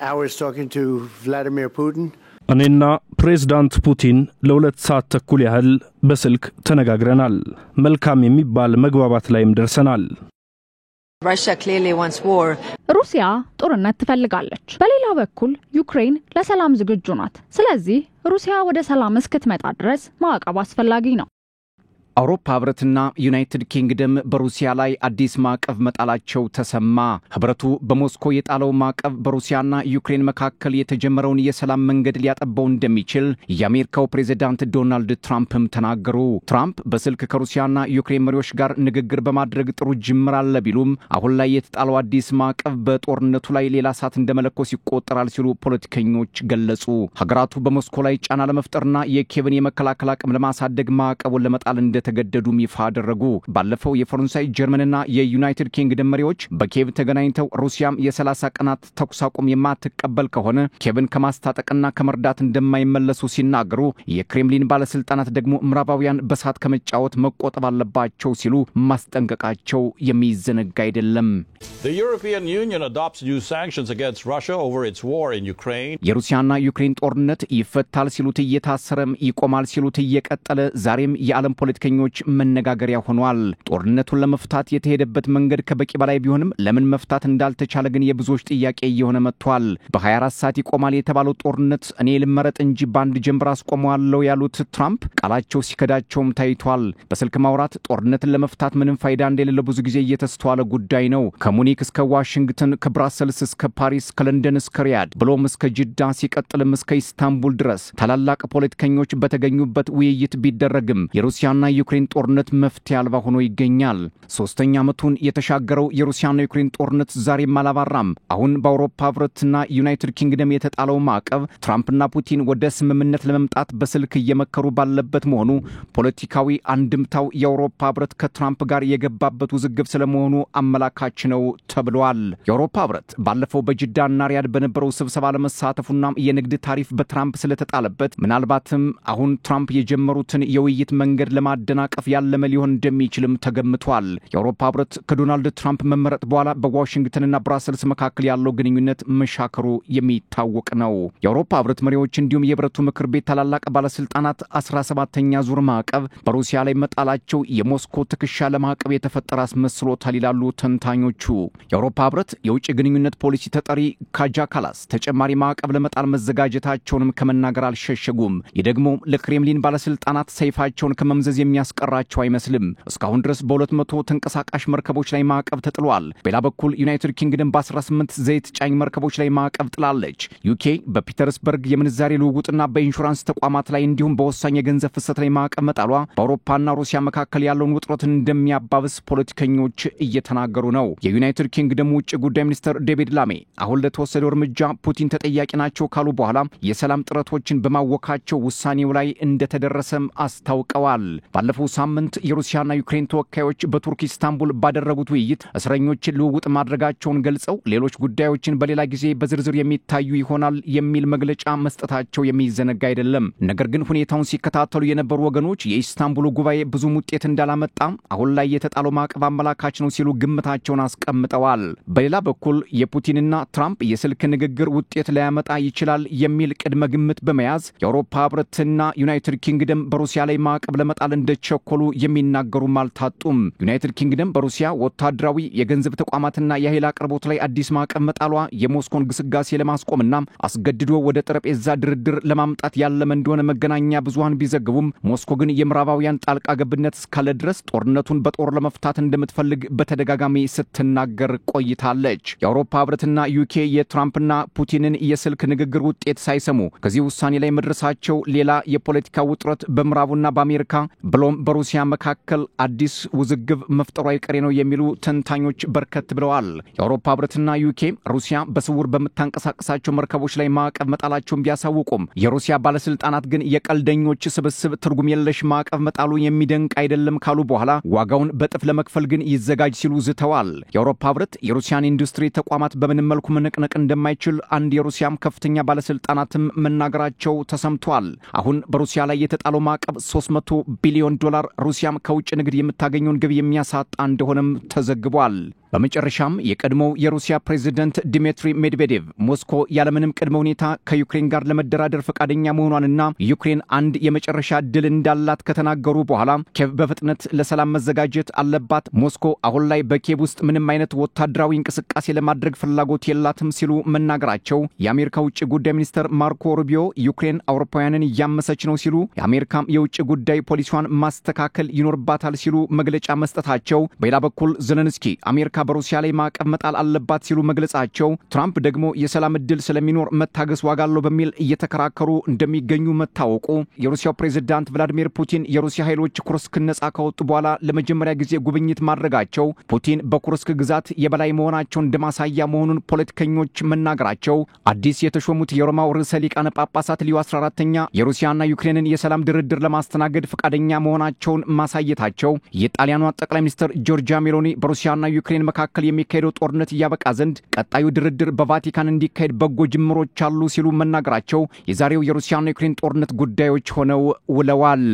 I was talking to Vladimir Putin. እኔና ፕሬዝዳንት ፑቲን ለሁለት ሰዓት ተኩል ያህል በስልክ ተነጋግረናል። መልካም የሚባል መግባባት ላይም ደርሰናል። Russia clearly wants war. ሩሲያ ጦርነት ትፈልጋለች። በሌላ በኩል ዩክሬን ለሰላም ዝግጁ ናት። ስለዚህ ሩሲያ ወደ ሰላም እስክትመጣ ድረስ ማዕቀብ አስፈላጊ ነው። አውሮፓ ህብረትና ዩናይትድ ኪንግደም በሩሲያ ላይ አዲስ ማዕቀብ መጣላቸው ተሰማ። ህብረቱ በሞስኮ የጣለው ማዕቀብ በሩሲያና ዩክሬን መካከል የተጀመረውን የሰላም መንገድ ሊያጠባው እንደሚችል የአሜሪካው ፕሬዝዳንት ዶናልድ ትራምፕም ተናገሩ። ትራምፕ በስልክ ከሩሲያና ዩክሬን መሪዎች ጋር ንግግር በማድረግ ጥሩ ጅምር አለ ቢሉም አሁን ላይ የተጣለው አዲስ ማዕቀብ በጦርነቱ ላይ ሌላ ሰዓት እንደመለኮስ ይቆጠራል ሲሉ ፖለቲከኞች ገለጹ። ሀገራቱ በሞስኮ ላይ ጫና ለመፍጠርና የኪየቭን የመከላከል አቅም ለማሳደግ ማዕቀቡን ለመጣል ተገደዱም ይፋ አደረጉ። ባለፈው የፈረንሳይ ጀርመንና የዩናይትድ ኪንግደም መሪዎች በኪየቭ ተገናኝተው ሩሲያም የ30 ቀናት ተኩስ አቁም የማትቀበል ከሆነ ኪየቭን ከማስታጠቅና ከመርዳት እንደማይመለሱ ሲናገሩ የክሬምሊን ባለስልጣናት ደግሞ ምዕራባውያን በሳት ከመጫወት መቆጠብ አለባቸው ሲሉ ማስጠንቀቃቸው የሚዘነጋ አይደለም። The European Union adopts new sanctions against Russia over its war in Ukraine. የሩሲያና ዩክሬን ጦርነት ይፈታል ሲሉት እየታሰረም ይቆማል ሲሉት እየቀጠለ ዛሬም የዓለም ፖለቲከኞች መነጋገሪያ ሆኗል። ጦርነቱን ለመፍታት የተሄደበት መንገድ ከበቂ በላይ ቢሆንም ለምን መፍታት እንዳልተቻለ ግን የብዙዎች ጥያቄ እየሆነ መጥቷል። በ24 ሰዓት ይቆማል የተባለው ጦርነት እኔ ልመረጥ እንጂ ባንድ ጀምራ አስቆመዋለሁ ያሉት ትራምፕ ቃላቸው ሲከዳቸውም ታይቷል። በስልክ ማውራት ጦርነትን ለመፍታት ምንም ፋይዳ እንደሌለ ብዙ ጊዜ እየተስተዋለ ጉዳይ ነው። ከሙኒክ እስከ ዋሽንግተን፣ ከብራሰልስ እስከ ፓሪስ፣ ከለንደን እስከ ሪያድ ብሎም እስከ ጅዳ ሲቀጥልም እስከ ኢስታንቡል ድረስ ታላላቅ ፖለቲከኞች በተገኙበት ውይይት ቢደረግም የሩሲያና ዩክሬን ጦርነት መፍትሄ አልባ ሆኖ ይገኛል። ሶስተኛ ዓመቱን የተሻገረው የሩሲያና ዩክሬን ጦርነት ዛሬም አላባራም። አሁን በአውሮፓ ህብረትና ዩናይትድ ኪንግደም የተጣለው ማዕቀብ ትራምፕና ፑቲን ወደ ስምምነት ለመምጣት በስልክ እየመከሩ ባለበት መሆኑ ፖለቲካዊ አንድምታው የአውሮፓ ህብረት ከትራምፕ ጋር የገባበት ውዝግብ ስለመሆኑ አመላካች ነው ተብሏል። የአውሮፓ ህብረት ባለፈው በጅዳና ሪያድ በነበረው ስብሰባ ለመሳተፉና የንግድ ታሪፍ በትራምፕ ስለተጣለበት ምናልባትም አሁን ትራምፕ የጀመሩትን የውይይት መንገድ ለማደናቀፍ ያለመ ሊሆን እንደሚችልም ተገምቷል። የአውሮፓ ህብረት ከዶናልድ ትራምፕ መመረጥ በኋላ በዋሽንግተንና ብራሰልስ መካከል ያለው ግንኙነት መሻከሩ የሚታወቅ ነው። የአውሮፓ ህብረት መሪዎች እንዲሁም የህብረቱ ምክር ቤት ታላላቅ ባለስልጣናት 17ኛ ዙር ማዕቀብ በሩሲያ ላይ መጣላቸው የሞስኮ ትከሻ ለማዕቀብ የተፈጠረ አስመስሎታል ይላሉ ተንታኞቹ። የአውሮፓ ህብረት የውጭ ግንኙነት ፖሊሲ ተጠሪ ካጃ ካላስ ተጨማሪ ማዕቀብ ለመጣል መዘጋጀታቸውንም ከመናገር አልሸሸጉም። ይህ ደግሞ ለክሬምሊን ባለስልጣናት ሰይፋቸውን ከመምዘዝ የሚያስቀራቸው አይመስልም። እስካሁን ድረስ በ200 ተንቀሳቃሽ መርከቦች ላይ ማዕቀብ ተጥሏል። በሌላ በኩል ዩናይትድ ኪንግደም በ18 ዘይት ጫኝ መርከቦች ላይ ማዕቀብ ጥላለች። ዩኬ በፒተርስበርግ የምንዛሬ ልውውጥና በኢንሹራንስ ተቋማት ላይ እንዲሁም በወሳኝ የገንዘብ ፍሰት ላይ ማዕቀብ መጣሏ በአውሮፓና ሩሲያ መካከል ያለውን ውጥረት እንደሚያባብስ ፖለቲከኞች እየተናገሩ ነው። የዩናይትድ ኪንግደም ውጭ ጉዳይ ሚኒስትር ዴቪድ ላሜ አሁን ለተወሰደው እርምጃ ፑቲን ተጠያቂ ናቸው ካሉ በኋላ የሰላም ጥረቶችን በማወካቸው ውሳኔው ላይ እንደተደረሰም አስታውቀዋል። ባለፈው ሳምንት የሩሲያና ዩክሬን ተወካዮች በቱርክ ኢስታንቡል ባደረጉት ውይይት እስረኞችን ልውውጥ ማድረጋቸውን ገልጸው ሌሎች ጉዳዮችን በሌላ ጊዜ በዝርዝር የሚታዩ ይሆናል የሚል መግለጫ መስጠታቸው የሚዘነጋ አይደለም። ነገር ግን ሁኔታውን ሲከታተሉ የነበሩ ወገኖች የኢስታንቡሉ ጉባኤ ብዙም ውጤት እንዳላመጣ አሁን ላይ የተጣለው ማዕቀብ አመላካች ነው ሲሉ ግምታቸውን አስቀምጠዋል። በሌላ በኩል የፑቲንና ትራምፕ የስልክ ንግግር ውጤት ሊያመጣ ይችላል የሚል ቅድመ ግምት በመያዝ የአውሮፓ ህብረትና ዩናይትድ ኪንግደም በሩሲያ ላይ ማዕቀብ ለመጣል እንደቸኮሉ የሚናገሩ ማልታጡም። ዩናይትድ ኪንግደም በሩሲያ ወታደራዊ የገንዘብ ተቋማትና የኃይል አቅርቦት ላይ አዲስ ማዕቀብ መጣሏ የሞስኮን ግስጋሴ ለማስቆምና አስገድዶ ወደ ጠረጴዛ ድርድር ለማምጣት ያለመ እንደሆነ መገናኛ ብዙሃን ቢዘግቡም ሞስኮ ግን የምዕራባውያን ጣልቃ ገብነት እስካለ ድረስ ጦርነቱን በጦር ለመፍታት እንደምትፈልግ በተደጋጋሚ ስትናገር ቆይታለች። የአውሮፓ ህብረትና ዩኬ የትራምፕና ፑቲንን የስልክ ንግግር ውጤት ሳይሰሙ ከዚህ ውሳኔ ላይ መድረሳቸው ሌላ የፖለቲካ ውጥረት በምዕራቡና በአሜሪካ ብሎም በሩሲያ መካከል አዲስ ውዝግብ መፍጠሩ አይቀሬ ነው የሚሉ ተንታኞች በርከት ብለዋል። የአውሮፓ ህብረትና ዩኬ ሩሲያ በስውር በመታንቀሳቀሳቸው መርከቦች ላይ ማዕቀብ መጣላቸውን ቢያሳውቁም የሩሲያ ባለስልጣናት ግን የቀልደኞች ስብስብ ትርጉም የለሽ ማዕቀብ መጣሉ የሚደንቅ አይደለም ካሉ በኋላ ዋጋውን በጥፍ ለመክፈል ግን ይዘጋጅ ሲሉ ዝተዋል። የአውሮፓ ህብረት የሩሲያን ኢንዱስትሪ ተቋማት በምንም መልኩ መነቅነቅ እንደማይችል አንድ የሩሲያም ከፍተኛ ባለስልጣናትም መናገራቸው ተሰምቷል። አሁን በሩሲያ ላይ የተጣለው ማዕቀብ $300 ቢሊዮን ሩሲያም ከውጭ ንግድ የምታገኘውን ገቢ የሚያሳጣ እንደሆነም ተዘግቧል። በመጨረሻም የቀድሞው የሩሲያ ፕሬዝዳንት ዲሚትሪ ሜድቬዴቭ ሞስኮ ያለምንም ቅድመ ሁኔታ ከዩክሬን ጋር ለመደራደር ፈቃደኛ መሆኗንና ዩክሬን አንድ የመጨረሻ ድል እንዳላት ከተናገሩ በኋላ ኬቭ በፍጥነት ለሰላም መዘጋጀት አለባት፣ ሞስኮ አሁን ላይ በኬቭ ውስጥ ምንም አይነት ወታደራዊ እንቅስቃሴ ለማድረግ ፍላጎት የላትም ሲሉ መናገራቸው የአሜሪካ ውጭ ጉዳይ ሚኒስትር ማርኮ ሩቢዮ ዩክሬን አውሮፓውያንን ያመሰች ነው ሲሉ የአሜሪካም የውጭ ጉዳይ ፖሊሲዋን ማስተካከል ይኖርባታል ሲሉ መግለጫ መስጠታቸው፣ በሌላ በኩል ዘለንስኪ አሜሪካ በሩሲያ ላይ ማዕቀብ መጣል አለባት ሲሉ መግለጻቸው፣ ትራምፕ ደግሞ የሰላም እድል ስለሚኖር መታገስ ዋጋ አለው በሚል እየተከራከሩ እንደሚገኙ መታወቁ፣ የሩሲያው ፕሬዝዳንት ቭላዲሚር ፑቲን የሩሲያ ኃይሎች ኩርስክን ነጻ ካወጡ በኋላ ለመጀመሪያ ጊዜ ጉብኝት ማድረጋቸው ፑቲን በኩርስክ ግዛት የበላይ መሆናቸውን እንደማሳያ መሆኑን ፖለቲከኞች መናገራቸው፣ አዲስ የተሾሙት የሮማው ርዕሰ ሊቃነ ጳጳሳት ሊዮ 14ኛ የሩሲያና ዩክሬንን የሰላም ድርድር ለማስተናገድ ፈቃደኛ መሆናቸውን ማሳየታቸው፣ የጣሊያኗ ጠቅላይ ሚኒስትር ጆርጂያ ሜሎኒ በሩሲያና ዩክሬን መካከል የሚካሄደው ጦርነት ያበቃ ዘንድ ቀጣዩ ድርድር በቫቲካን እንዲካሄድ በጎ ጅምሮች አሉ ሲሉ መናገራቸው የዛሬው የሩሲያና ዩክሬን ጦርነት ጉዳዮች ሆነው ውለዋል።